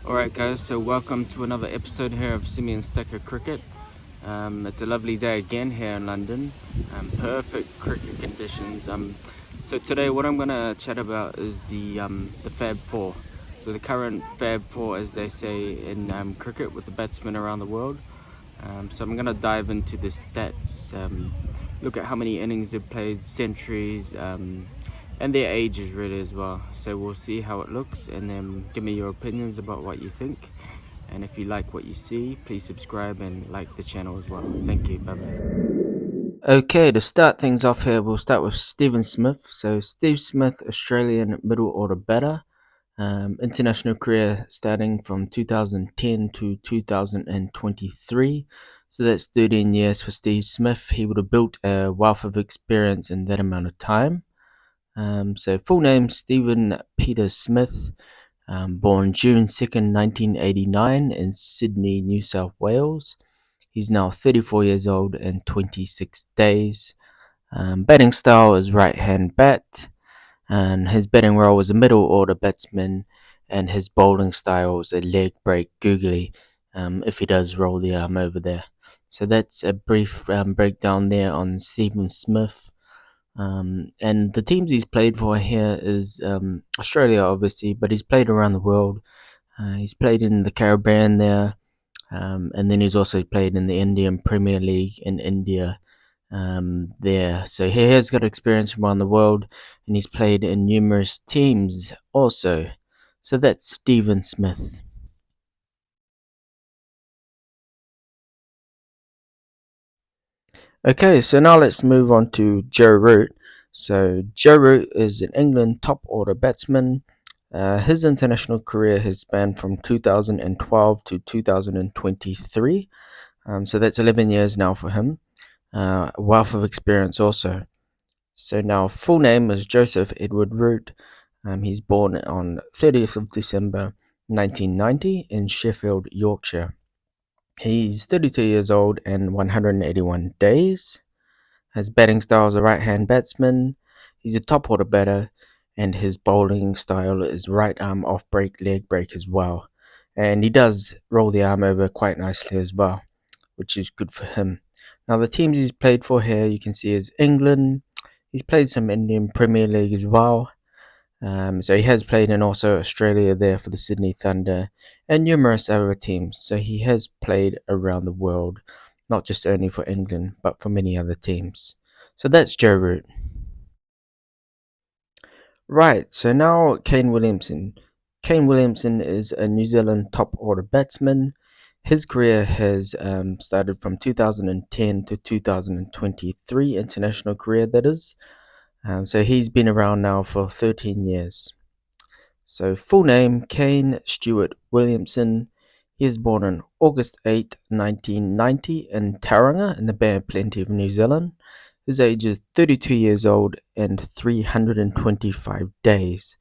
Alright guys, so welcome to another episode here of Simeon Stacker Cricket. It's a lovely day again here in London. Perfect cricket conditions. So today what I'm going to chat about is the Fab Four. So the current Fab Four, as they say in cricket, with the batsmen around the world. So I'm going to dive into the stats, look at how many innings they've played, centuries, and their ages really as well. So we'll see how it looks, and then give me your opinions about what you think. And if you like what you see, please subscribe and like the channel as well. Thank you. Bye bye. Okay, to start things off here, we'll start with Stephen Smith. So Steve Smith, Australian middle order batter. International career starting from 2010 to 2023. So that's 13 years for Steve Smith. He would have built a wealth of experience in that amount of time. So full name Stephen Peter Smith, born June 2nd, 1989 in Sydney, New South Wales. He's now 34 years old and 26 days. Batting style is right-hand bat, and his batting role was a middle order batsman, and his bowling style is a leg break googly, if he does roll the arm over there. So that's a brief breakdown there on Stephen Smith. And the teams he's played for here is Australia, obviously, but he's played around the world. He's played in the Caribbean there, and then he's also played in the Indian Premier League in India there. So he has got experience from around the world, and he's played in numerous teams also. So that's Stephen Smith. Okay, so now let's move on to Joe Root. So Joe Root is an England top order batsman. His international career has spanned from 2012 to 2023. So that's 11 years now for him. A wealth of experience also. So now full name is Joseph Edward Root. He's born on 30th of December 1990 in Sheffield, Yorkshire. He's 32 years old and 181 days. His batting style is a right-hand batsman. He's a top order batter, and his bowling style is right arm off break, leg break as well. And he does roll the arm over quite nicely as well, which is good for him. Now the teams he's played for here, you can see, is England. He's played some Indian Premier League as well. So he has played in also Australia there for the Sydney Thunder and numerous other teams. So he has played around the world, not just only for England, but for many other teams. So that's Joe Root. Right, so now Kane Williamson. Kane Williamson is a New Zealand top order batsman. His career has started from 2010 to 2023, international career that is. So he's been around now for 13 years. So full name, Kane Stewart Williamson. He was born on August 8, 1990 in Tauranga in the Bay of Plenty of New Zealand. His age is 32 years old and 325 days.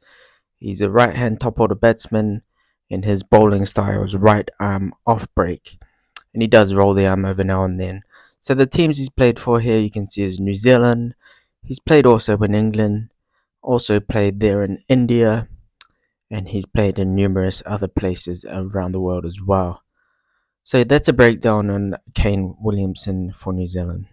He's a right-hand top-order batsman, and his bowling style is right arm off break. And he does roll the arm over now and then. So the teams he's played for here, you can see, is New Zealand. He's played also in England, also played there in India, and he's played in numerous other places around the world as well. So that's a breakdown on Kane Williamson for New Zealand.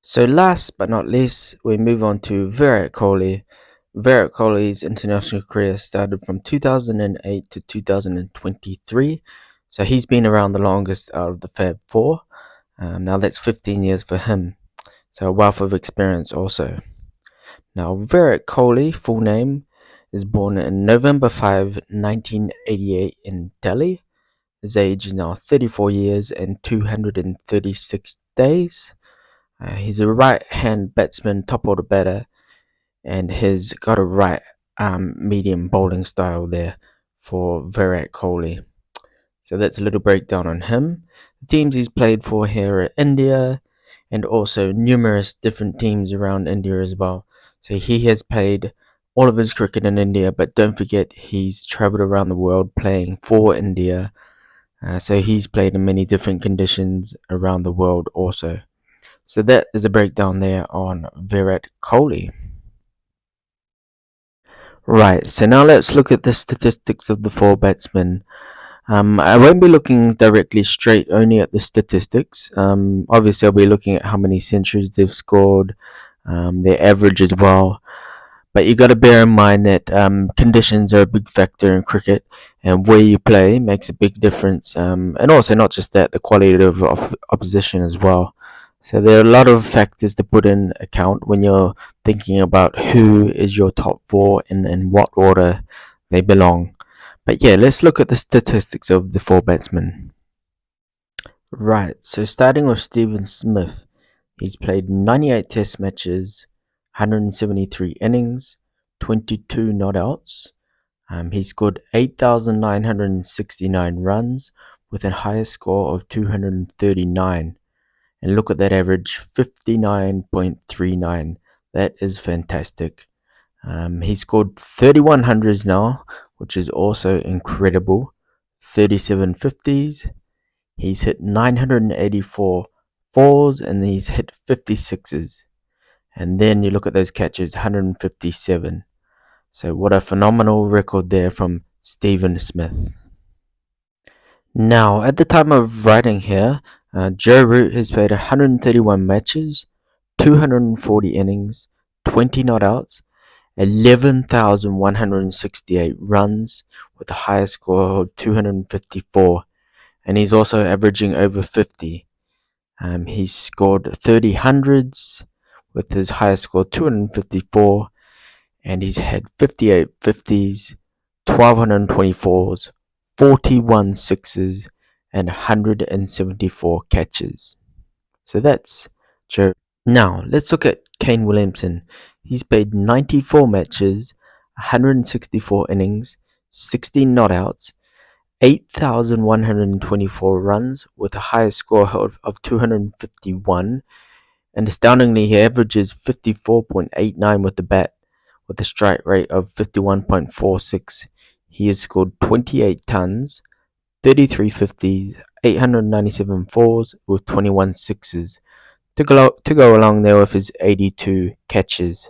So last but not least, we move on to Virat Kohli. Virat Kohli's international career started from 2008 to 2023. So he's been around the longest out of the Fab Four. Now that's 15 years for him. So a wealth of experience also. Now Virat Kohli, full name, is born on November 5, 1988 in Delhi. His age is now 34 years and 236 days. He's a right-hand batsman, top order batter, and has got a right medium bowling style there for Virat Kohli. So that's a little breakdown on him. The teams he's played for here are India, and also numerous different teams around India as well. So he has played all of his cricket in India, but don't forget he's travelled around the world playing for India. So he's played in many different conditions around the world also. So that is a breakdown there on Virat Kohli. Right, so now let's look at the statistics of the four batsmen. I won't be looking directly straight only at the statistics. Obviously, I'll be looking at how many centuries they've scored, their average as well. But you got to bear in mind that conditions are a big factor in cricket, and where you play makes a big difference. And also, not just that, the quality of opposition as well. So there are a lot of factors to put in account when you're thinking about who is your top four and in what order they belong. But yeah, let's look at the statistics of the four batsmen. Right, so starting with Stephen Smith, he's played 98 test matches, 173 innings, 22 not outs. He scored 8,969 runs with a highest score of 239. And look at that average, 59.39. That is fantastic. He scored 31 hundreds now, which is also incredible. 37 50s. He's hit 984 fours and he's hit 56s. And then you look at those catches, 157. So what a phenomenal record there from Stephen Smith. Now, at the time of writing here, Joe Root has played 131 matches, 240 innings, 20 not outs, 11,168 runs with the highest score of 254, and he's also averaging over 50. He's scored 30 hundreds with his highest score 254, and he's had 58 50s, 1,224s, 41 sixes, and 174 catches. So that's Joe. Now, let's look at Kane Williamson. He's played 94 matches, 164 innings, 16 not outs, 8,124 runs with a highest score of 251. And astoundingly, he averages 54.89 with the bat, with a strike rate of 51.46. He has scored 28 tons, 33 50s, 897 fours with 21 sixes to go along there with his 82 catches.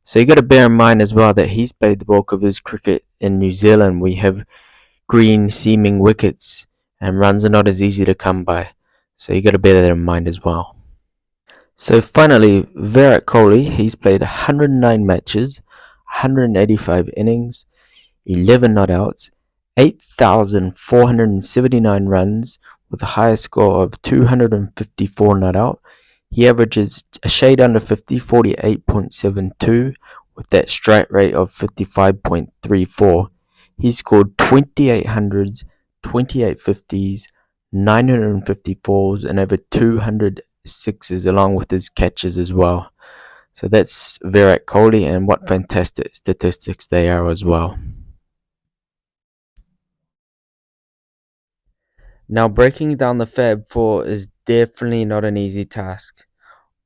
So you got to bear in mind as well that he's played the bulk of his cricket in New Zealand. We have green seaming wickets and runs are not as easy to come by. So you got to bear that in mind as well. So finally, Virat Kohli, he's played 109 matches, 185 innings, 11 not outs, 8,479 runs with a highest score of 254 not out. He averages a shade under 50, 48.72 with that strike rate of 55.34. He scored 28 hundreds, 28 50s, 954s, and over 200 sixes along with his catches as well. So that's Virat Kohli, and what fantastic statistics they are as well. Now, breaking down the Fab Four is definitely not an easy task.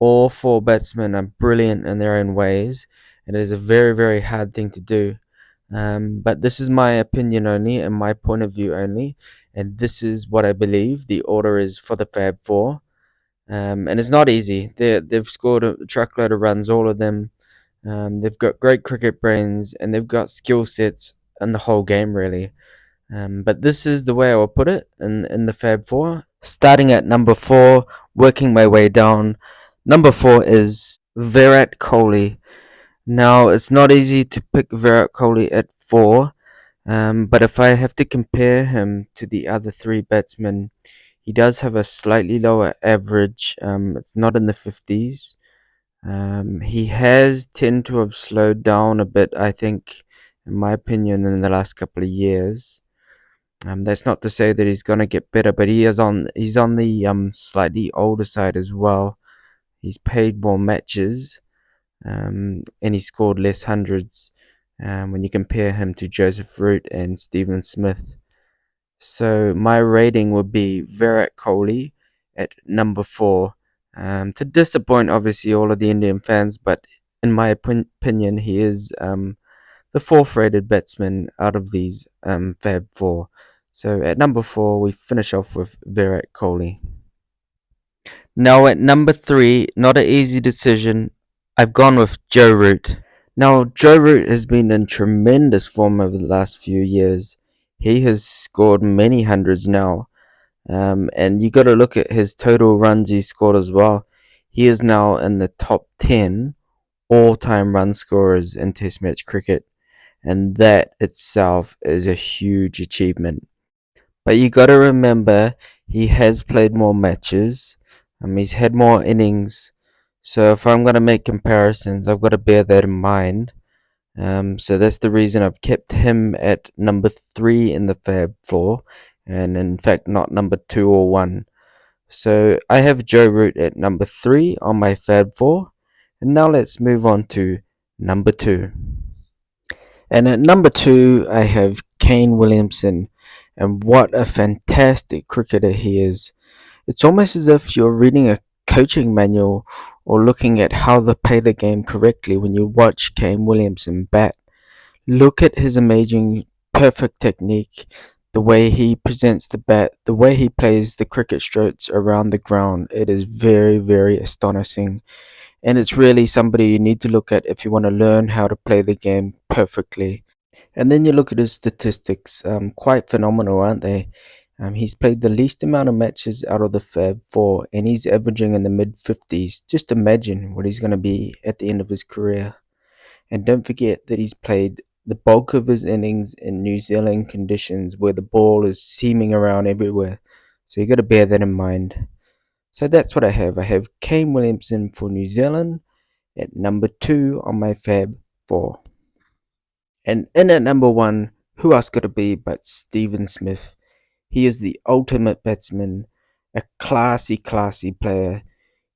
All four batsmen are brilliant in their own ways, and it is a very, very hard thing to do. But this is my opinion only and my point of view only, and this is what I believe the order is for the Fab Four. And it's not easy. They've scored a truckload of runs, all of them. They've got great cricket brains and they've got skill sets in the whole game, really. But this is the way I will put it in the Fab Four. Starting at number four, working my way down. Number four is Virat Kohli. Now, it's not easy to pick Virat Kohli at four, but if I have to compare him to the other three batsmen, he does have a slightly lower average. It's not in the 50s. He has tend to have slowed down a bit, I think, in my opinion, in the last couple of years. That's not to say that he's gonna get better, but he's on the slightly older side as well. He's played more matches, and he scored less hundreds. When you compare him to Joseph Root and Stephen Smith, so my rating would be Virat Kohli at number four. To disappoint obviously all of the Indian fans, but in my opinion, he is the fourth rated batsman out of these Fab Four. So at number four, we finish off with Virat Kohli. Now at number three, not an easy decision. I've gone with Joe Root. Now, Joe Root has been in tremendous form over the last few years. He has scored many hundreds now. And you got to look at his total runs he scored as well. He is now in the top 10 all-time run scorers in Test match cricket, and that itself is a huge achievement. But you got to remember, he has played more matches. He's had more innings. So if I'm going to make comparisons, I've got to bear that in mind. So that's the reason I've kept him at number 3 in the Fab 4, and in fact not number 2 or 1. So I have Joe Root at number 3 on my Fab 4, and now let's move on to number 2. And at number 2, I have Kane Williamson, and what a fantastic cricketer he is. It's almost as if you're reading a coaching manual or looking at how to play the game correctly when you watch Kane Williamson bat. Look at his amazing, perfect technique, the way he presents the bat, the way he plays the cricket strokes around the ground. It is very, very astonishing. And it's really somebody you need to look at if you want to learn how to play the game perfectly. And then you look at his statistics, quite phenomenal, aren't they? He's played the least amount of matches out of the Fab Four, and he's averaging in the mid 50s. Just imagine what he's going to be at the end of his career. And don't forget that he's played the bulk of his innings in New Zealand conditions where the ball is seaming around everywhere. So you got to bear that in mind. So that's what I have. I have Kane Williamson for New Zealand at number 2 on my Fab 4. And in at number 1, who else could it be but Stephen Smith? He is the ultimate batsman, a classy player.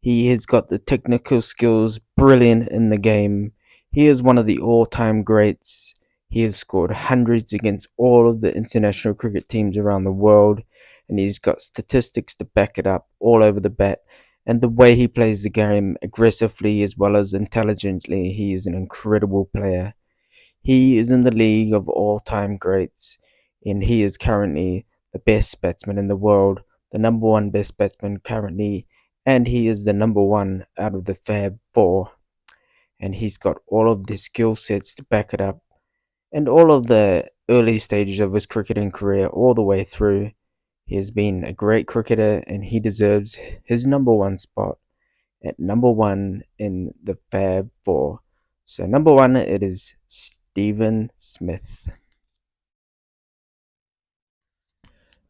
He has got the technical skills brilliant in the game. He is one of the all-time greats. He has scored hundreds against all of the international cricket teams around the world, and he's got statistics to back it up all over the bat. And the way he plays the game aggressively as well as intelligently, he is an incredible player. He is in the league of all-time greats, and he is currently the best batsman in the world, the number 1 best batsman currently, and he is the number 1 out of the Fab 4. And he's got all of the skill sets to back it up, and all of the early stages of his cricketing career all the way through. He has been a great cricketer, and he deserves his number 1 spot at number 1 in the Fab 4. So number 1, it is Stephen Smith.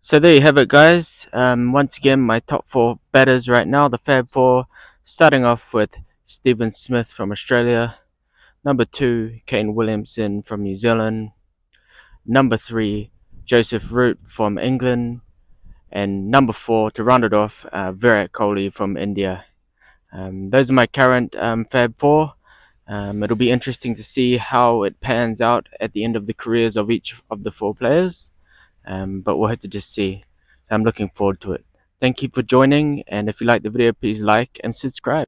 So there you have it, guys. Once again, my top 4 batters right now, the Fab 4, starting off with Stephen Smith from Australia. Number 2, Kane Williamson from New Zealand. Number 3, Joseph Root from England. And number 4, to round it off, Virat Kohli from India. Those are my current Fab 4. It'll be interesting to see how it pans out at the end of the careers of each of the 4 players. But we'll have to just see. So I'm looking forward to it. Thank you for joining, and if you like the video, please like and subscribe.